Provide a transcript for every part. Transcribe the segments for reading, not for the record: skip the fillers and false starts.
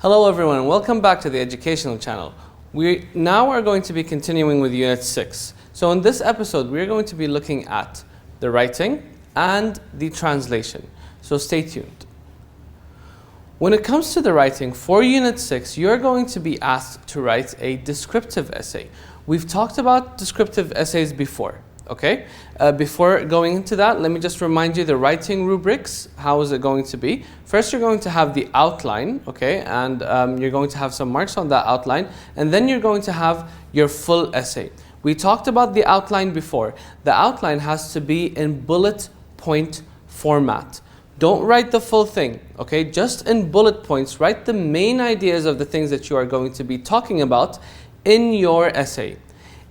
Hello everyone, welcome back to the educational channel. We now are going to be continuing with Unit 6. So in this episode, we're going to be looking at the writing and the translation. So stay tuned. When it comes to the writing, for Unit 6, you're going to be asked to write a descriptive essay. We've talked about descriptive essays before. Okay, before going into that, let me just remind you the writing rubrics. How is it going to be? First, you're going to have the outline, okay, and you're going to have some marks on that outline, and then you're going to have your full essay. We talked about the outline before. The outline has to be in bullet point format. Don't write the full thing, okay? Just in bullet points, write the main ideas of the things that you are going to be talking about in your essay.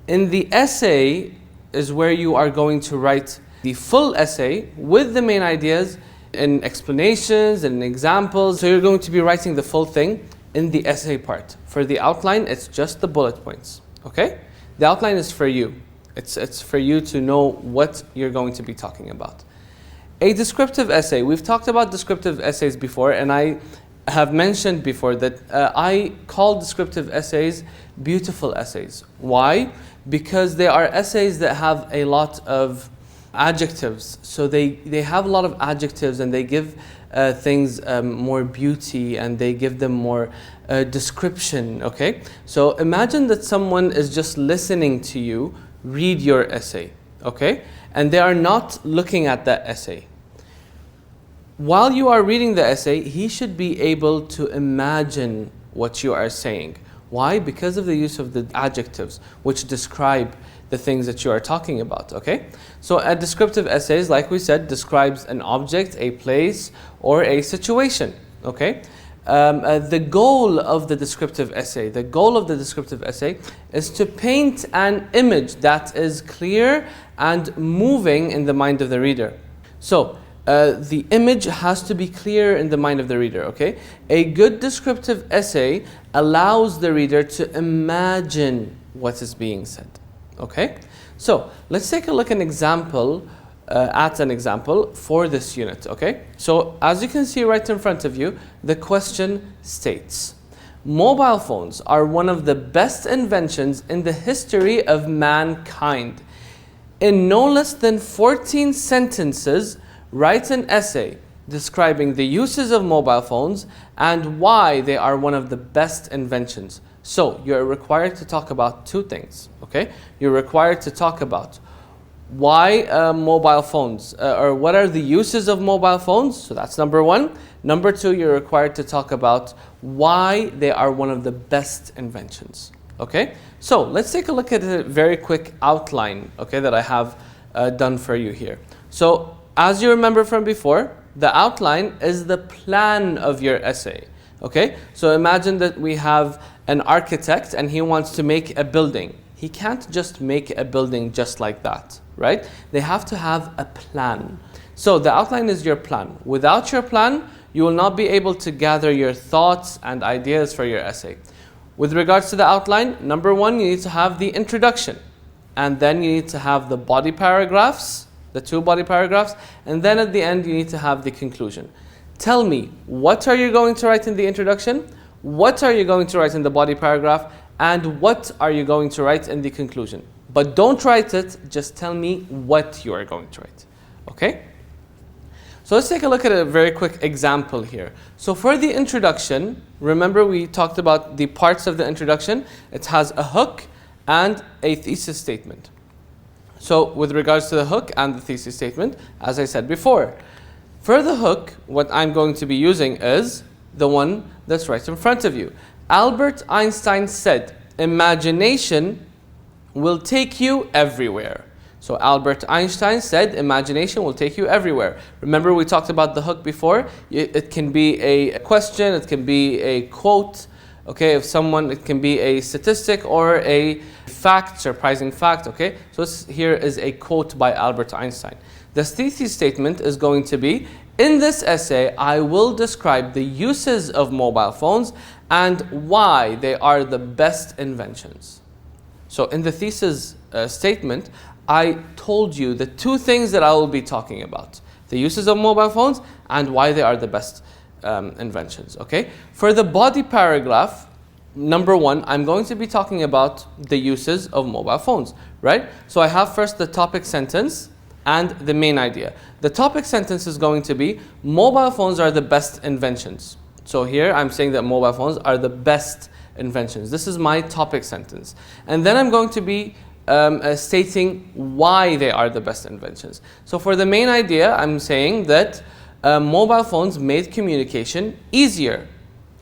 In the essay is where you are going to write the full essay with the main ideas and explanations and examples. So you're going to be writing the full thing in the essay part. For the outline, it's just the bullet points, okay? The outline is for you. It's for you to know what you're going to be talking about. A descriptive essay. We've talked about descriptive essays before, and I have mentioned before that I call descriptive essays beautiful essays. Why? Because they are essays that have a lot of adjectives. So they have a lot of adjectives, and they give things more beauty, and they give them more description, okay? So imagine that someone is just listening to you read your essay, okay? And they are not looking at that essay. While you are reading the essay, he should be able to imagine what you are saying. Why? Because of the use of the adjectives, which describe the things that you are talking about, okay? So a descriptive essays, like we said, describes an object, a place, or a situation, okay? The goal of the descriptive essay, is to paint an image that is clear and moving in the mind of the reader. So the image has to be clear in the mind of the reader, okay? A good descriptive essay allows the reader to imagine what is being said, okay? So let's take a look at an example for this unit, okay? So as you can see right in front of you, the question states, mobile phones are one of the best inventions in the history of mankind. In no less than 14 sentences, write an essay describing the uses of mobile phones and why they are one of the best inventions. So you're required to talk about two things, okay? You're required to talk about why mobile phones, or what are the uses of mobile phones? So that's number one. Number two, you're required to talk about why they are one of the best inventions, okay? So let's take a look at a very quick outline, okay, that I have done for you here. So as you remember from before, the outline is the plan of your essay, okay? So imagine that we have an architect and he wants to make a building. He can't just make a building just like that, right? They have to have a plan. So the outline is your plan. Without your plan, you will not be able to gather your thoughts and ideas for your essay. With regards to the outline, number one, you need to have the introduction. And then you need to have the body paragraphs, the two body paragraphs, and then at the end you need to have the conclusion. Tell me, what are you going to write in the introduction? What are you going to write in the body paragraph? And what are you going to write in the conclusion? But don't write it, just tell me what you are going to write, okay? So let's take a look at a very quick example here. So for the introduction, remember we talked about the parts of the introduction. It has a hook and a thesis statement. So with regards to the hook and the thesis statement, as I said before, for the hook, what I'm going to be using is the one that's right in front of you. Albert Einstein said, imagination will take you everywhere. So Albert Einstein said, imagination will take you everywhere. Remember we talked about the hook before? It can be a question, it can be a quote, okay, it can be a statistic or a fact, surprising fact, okay? So here is a quote by Albert Einstein. The thesis statement is going to be, in this essay, I will describe the uses of mobile phones and why they are the best inventions. So in the thesis statement, I told you the two things that I will be talking about. The uses of mobile phones and why they are the best inventions, okay? For the body paragraph, number 1, I'm going to be talking about the uses of mobile phones, right? So I have first the topic sentence and the main idea. The topic sentence is going to be, mobile phones are the best inventions. So here I'm saying that mobile phones are the best inventions. This is my topic sentence. And then I'm going to be stating why they are the best inventions. So for the main idea, I'm saying that mobile phones made communication easier.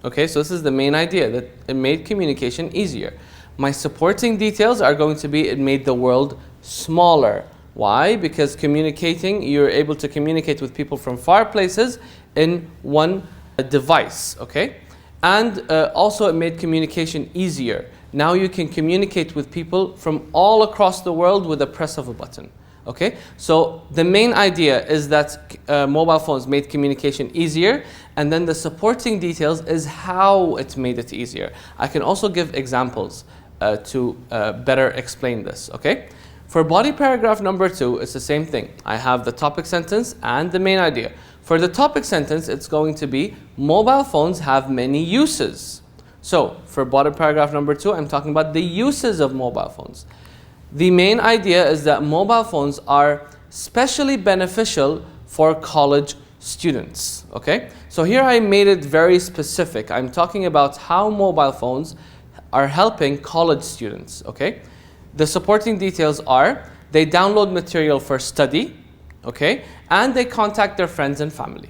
Okay, so this is the main idea, that it made communication easier. My supporting details are going to be, it made the world smaller. Why? Because communicating, you're able to communicate with people from far places in one device, okay? And also it made communication easier. Now you can communicate with people from all across the world with a press of a button, okay? So the main idea is that mobile phones made communication easier, and then the supporting details is how it made it easier. I can also give examples to better explain this, okay? For body paragraph number 2, it's the same thing. I have the topic sentence and the main idea. For the topic sentence, it's going to be, mobile phones have many uses. So, for body paragraph number 2, I'm talking about the uses of mobile phones. The main idea is that mobile phones are specially beneficial for college students, okay? So here I made it very specific. I'm talking about how mobile phones are helping college students, okay? The supporting details are, they download material for study, okay? And they contact their friends and family.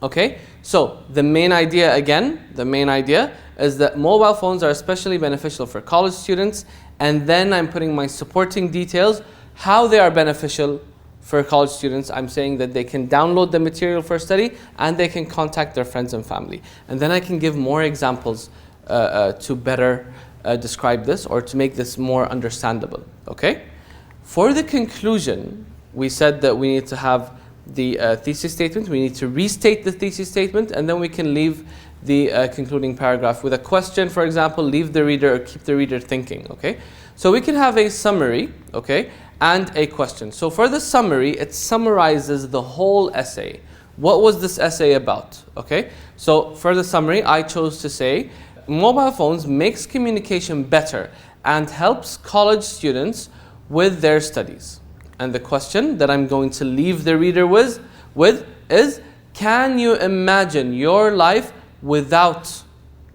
Okay? So, the main idea again, the main idea is that mobile phones are especially beneficial for college students, and then I'm putting my supporting details, how they are beneficial for college students. I'm saying that they can download the material for study and they can contact their friends and family. And then I can give more examples to better describe this, or to make this more understandable. Okay? For the conclusion, we said that we need to have the thesis statement, we need to restate the thesis statement, and then we can leave the concluding paragraph with a question, for example, leave the reader or keep the reader thinking, okay? So we can have a summary, okay, and a question. So for the summary, it summarizes the whole essay. What was this essay about, okay? So for the summary, I chose to say, mobile phones makes communication better and helps college students with their studies. And the question that I'm going to leave the reader with is, can you imagine your life without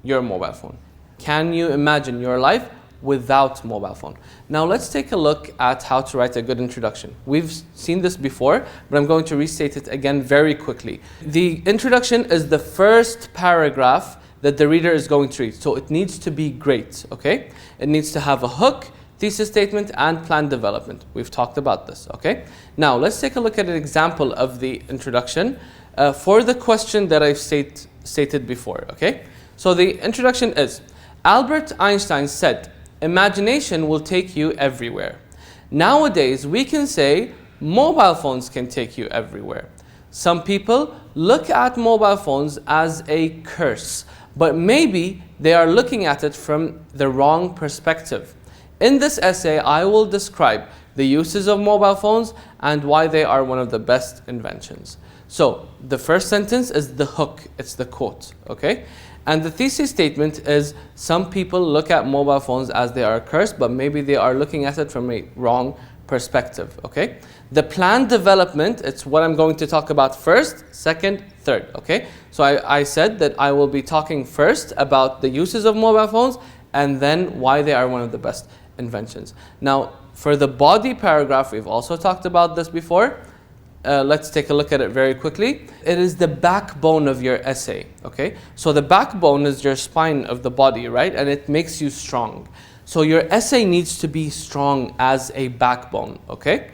your mobile phone? Can you imagine your life without mobile phone? Now let's take a look at how to write a good introduction. We've seen this before, but I'm going to restate it again very quickly. The introduction is the first paragraph that the reader is going to read. So it needs to be great, okay? It needs to have a hook, thesis statement, and plan development. We've talked about this, okay? Now, let's take a look at an example of the introduction for the question that I've stated before, okay? So the introduction is, Albert Einstein said, imagination will take you everywhere. Nowadays, we can say, mobile phones can take you everywhere. Some people look at mobile phones as a curse, but maybe they are looking at it from the wrong perspective. In this essay, I will describe the uses of mobile phones and why they are one of the best inventions. So, the first sentence is the hook, it's the quote, okay? And the thesis statement is, some people look at mobile phones as they are a curse, but maybe they are looking at it from a wrong perspective, okay? The plan development, it's what I'm going to talk about first, second, third, okay? So I said that I will be talking first about the uses of mobile phones, and then why they are one of the best inventions. Now, for the body paragraph, we've also talked about this before. Let's take a look at it very quickly. It is the backbone of your essay, okay? So the backbone is your spine of the body, right? And it makes you strong. So your essay needs to be strong as a backbone, okay?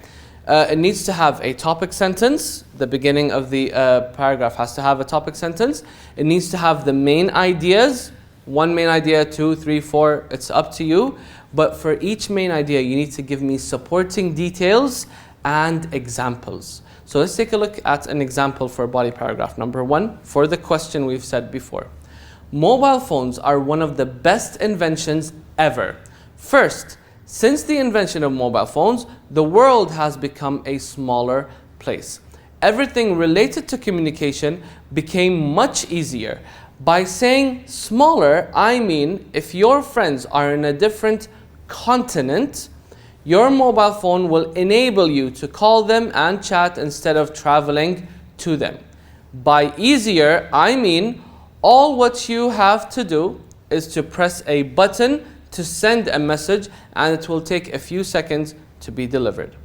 It needs to have a topic sentence. The beginning of the paragraph has to have a topic sentence. It needs to have the main ideas. One main idea, 2, 3, 4, it's up to you. But for each main idea, you need to give me supporting details and examples. So let's take a look at an example for body paragraph number 1 for the question we've said before. Mobile phones are one of the best inventions ever. First, since the invention of mobile phones, the world has become a smaller place. everything related to communication became much easier. By saying smaller, I mean if your friends are in a different continent, your mobile phone will enable you to call them and chat instead of traveling to them. By easier, I mean all what you have to do is to press a button to send a message, and it will take a few seconds to be delivered.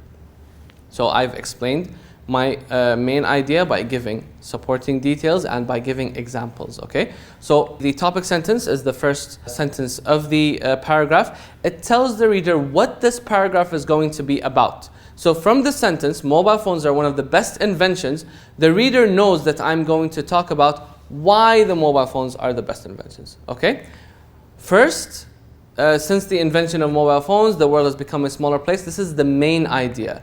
So I've explained my main idea by giving supporting details and by giving examples, okay? So the topic sentence is the first sentence of the paragraph. It tells the reader what this paragraph is going to be about. So from this sentence, mobile phones are one of the best inventions. The reader knows that I'm going to talk about why the mobile phones are the best inventions, okay? First, since the invention of mobile phones, the world has become a smaller place. This is the main idea.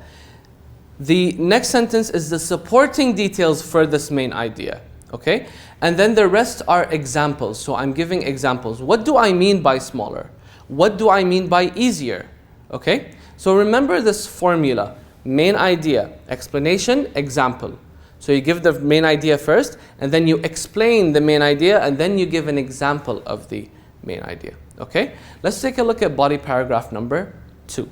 The next sentence is the supporting details for this main idea, okay? And then the rest are examples. So I'm giving examples. What do I mean by smaller? What do I mean by easier? Okay? So remember this formula. Main idea, explanation, example. So you give the main idea first, and then you explain the main idea, and then you give an example of the main idea. Okay? Let's take a look at body paragraph number 2.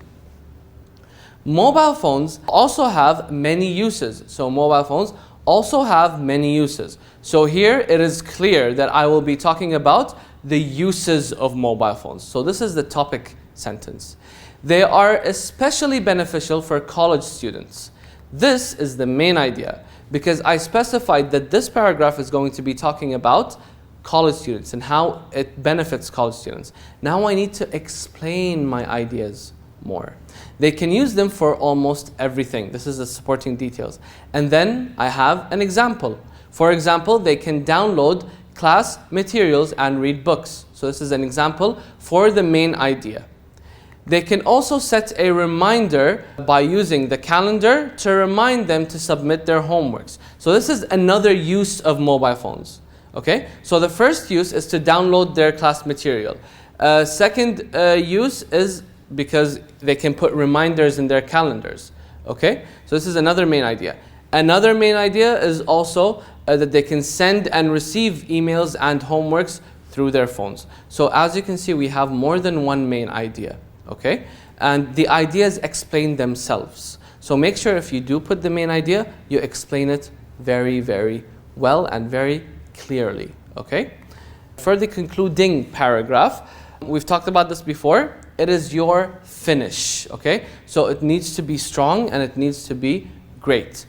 Mobile phones also have many uses. So mobile phones also have many uses. So here it is clear that I will be talking about the uses of mobile phones. So this is the topic sentence. They are especially beneficial for college students. This is the main idea because I specified that this paragraph is going to be talking about college students and how it benefits college students. Now I need to explain my ideas more. They can use them for almost everything. This is the supporting details. And then I have an example. For example, they can download class materials and read books. So this is an example for the main idea. They can also set a reminder by using the calendar to remind them to submit their homeworks. So this is another use of mobile phones. Okay? So the first use is to download their class material. Second use is because they can put reminders in their calendars. Okay? So this is another main idea. Another main idea is also that they can send and receive emails and homeworks through their phones. So as you can see, we have more than one main idea. Okay? And the ideas explain themselves. So make sure if you do put the main idea, you explain it very, very well and very clearly. Okay? For the concluding paragraph, we've talked about this before. It is your finish. Okay? So it needs to be strong and it needs to be great.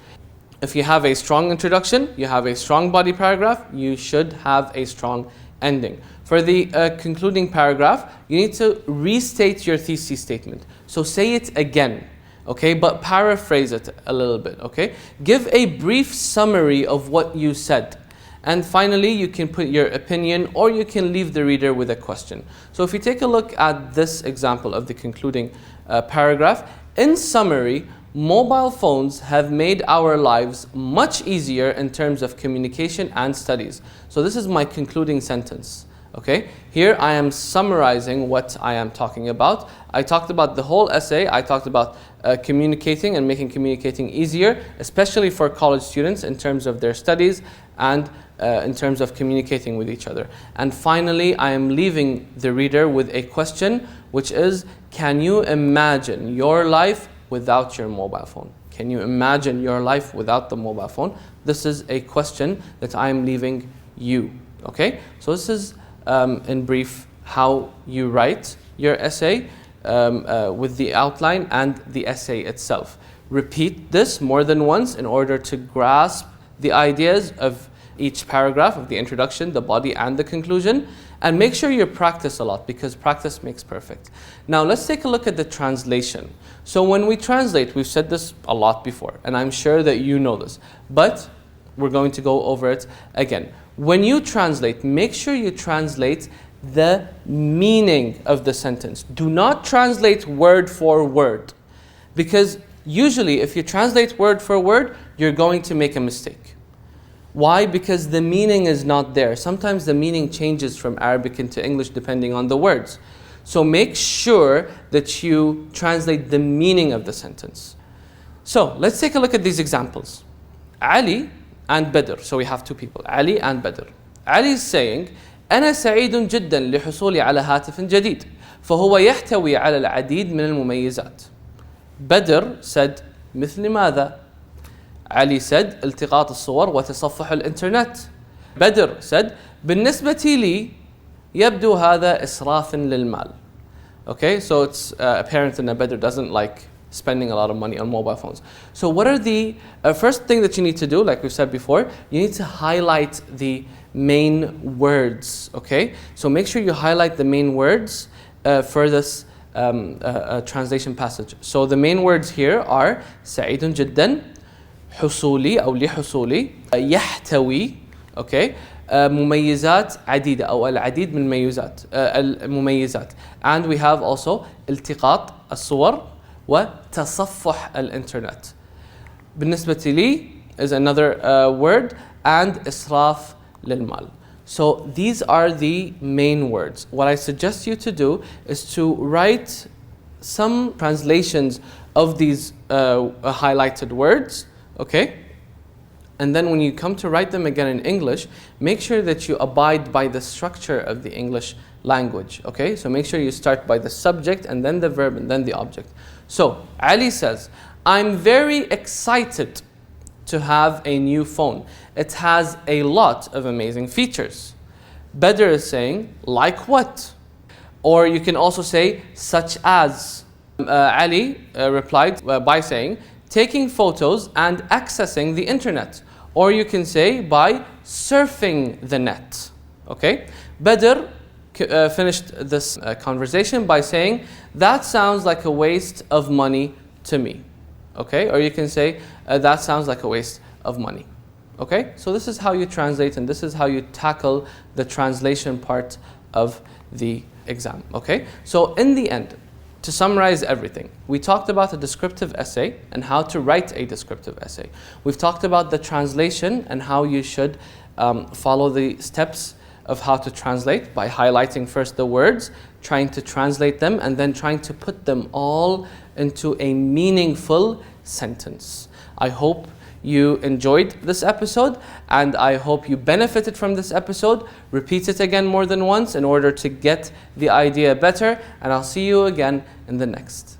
If you have a strong introduction, you have a strong body paragraph, you should have a strong ending. For the concluding paragraph, you need to restate your thesis statement. So say it again, okay, but paraphrase it a little bit, okay? Give a brief summary of what you said. And finally, you can put your opinion or you can leave the reader with a question. So if you take a look at this example of the concluding paragraph, in summary, mobile phones have made our lives much easier in terms of communication and studies. So this is my concluding sentence. Okay? Here I am summarizing what I am talking about. I talked about the whole essay. I talked about communicating and making communicating easier, especially for college students in terms of their studies and in terms of communicating with each other. And finally, I am leaving the reader with a question, which is, can you imagine your life without your mobile phone? Can you imagine your life without the mobile phone? This is a question that I am leaving you. Okay? So this is, in brief, how you write your essay with the outline and the essay itself. Repeat this more than once in order to grasp the ideas of each paragraph, of the introduction, the body, and the conclusion. And make sure you practice a lot because practice makes perfect. Now let's take a look at the translation. So when we translate, we've said this a lot before, and I'm sure that you know this, but we're going to go over it again. When you translate, make sure you translate the meaning of the sentence. Do not translate word for word, because usually if you translate word for word, you're going to make a mistake. Why? Because the meaning is not there. Sometimes the meaning changes from Arabic into English depending on the words. So make sure that you translate the meaning of the sentence. So let's take a look at these examples. Ali and Badr. So we have two people, Ali and Badr. Ali is saying أنا سعيد جدا لحصولي على هاتف جديد فهو يحتوي على العديد من المميزات. Badr said مثل ماذا؟ Ali said التقاط الصور وتصفح الإنترنت. Badr said بالنسبة لي يبدو هذا إسراف للمال. Okay, so it's apparent that Badr doesn't like spending a lot of money on mobile phones. So what are the first thing that you need to do, like we said before, you need to highlight the main words. Okay, so make sure you highlight the main words for this translation passage. So the main words here are سعيد جدا, حصولي أو لحصولي, يحتوي, okay, مميزات عديدة أو العديد من المميزات. And we have also التقاط الصور وتصفح الإنترنت. بالنسبة لي is another word, and إسراف للمال. So these are the main words. What I suggest you to do is to write some translations of these highlighted words, okay? And then when you come to write them again in English, make sure that you abide by the structure of the English language, okay? So make sure you start by the subject and then the verb and then the object. So Ali says, I'm very excited to have a new phone. It has a lot of amazing features. Badr is saying, like what? Or you can also say, such as. Ali replied by saying, taking photos and accessing the internet. Or you can say, by surfing the net. Okay? Badr finished this conversation by saying, that sounds like a waste of money to me. Okay? Or you can say, that sounds like a waste of money. Okay? So this is how you translate, and this is how you tackle the translation part of the exam. Okay? So in the end, to summarize everything, we talked about a descriptive essay and how to write a descriptive essay. We've talked about the translation and how you should follow the steps of how to translate by highlighting first the words, trying to translate them, and then trying to put them all into a meaningful sentence. I hope you enjoyed this episode, and I hope you benefited from this episode. Repeat it again more than once in order to get the idea better, and I'll see you again in the next.